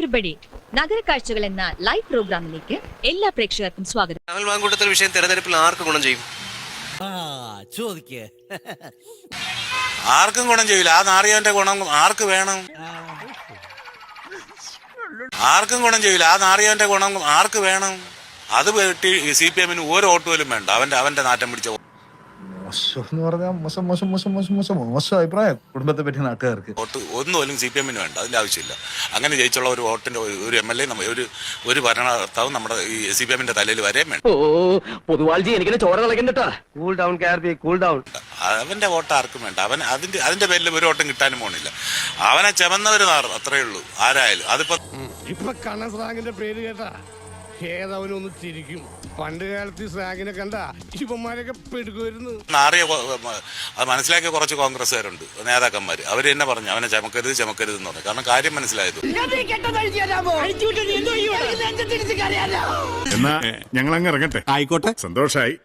Everybody നഗരക്കാഴ്ചകൾ എന്ന live പ്രോഗ്രാമിലേക്ക് എല്ലാ പ്രേക്ഷകർക്കും സ്വാഗതം. രാഹുൽ മാങ്കൂട്ടത്തിൽ വിഷയം തെരഞ്ഞെടുപ്പിൽ ആർക്ക് ഗുണം ചെയ്യും? ആർക്കും ഗുണം ചെയ്യില്ല. ആ നാറിയവന്റെ ഗുണം ആർക്ക് വേണം? ആർക്കും ഗുണം ചെയ്യില്ല. ആ നാറിയവന്റെ ഗുണം ആർക്ക് വേണം? അത് വെട്ടി CPM-ന് ഒരു വോട്ട് പോലും വേണ്ട. അവന്റെ നാറ്റം പിടിച്ച മോശം എന്ന് പറഞ്ഞാൽ മോശം അഭിപ്രായം കുടുംബത്തെ പറ്റി നാട്ടുകാർക്ക്. വോട്ട് ഒന്നുപോലും CPM-ന് വേണ്ട. അതിന്റെ ആവശ്യമില്ല. അങ്ങനെ ജയിച്ചുള്ള ഒരു വോട്ടിന്റെ ഒരു MLA ഒരു ഭരണകർത്താവും നമ്മുടെ ഈ CPM-ന്റെ തലയിൽ വരെയും വേണ്ട. അവന്റെ വോട്ട് ആർക്കും വേണ്ട. അതിന്റെ പേരിൽ ഒരു വോട്ടും കിട്ടാനും പോണില്ല. അവനെ ചെമന്നവര് നാറും, അത്രേ ഉള്ളൂ. ആരായാലും അതിപ്പോ പേര് കേട്ടാ ഏതവനൊന്ന് ചിരിക്കും. പണ്ട് കാലത്ത് ഈ സ്ലാങ്ങിനെ കണ്ട ഇവന്മാരൊക്കെ പെടുക്കുമായിരുന്നു. നാറിയ അത് മനസ്സിലാക്കിയ കുറച്ച് കോൺഗ്രസ്സുകാരുണ്ട്, നേതാക്കന്മാര്. അവര് തന്നെ പറഞ്ഞു അവനെ ചമക്കരുത് എന്ന് പറഞ്ഞു. കാരണം കാര്യം മനസ്സിലായത്. എന്നാ ഞങ്ങൾ അങ്ങ് ഇറങ്ങട്ടെ. ആയിക്കോട്ടെ, സന്തോഷായി.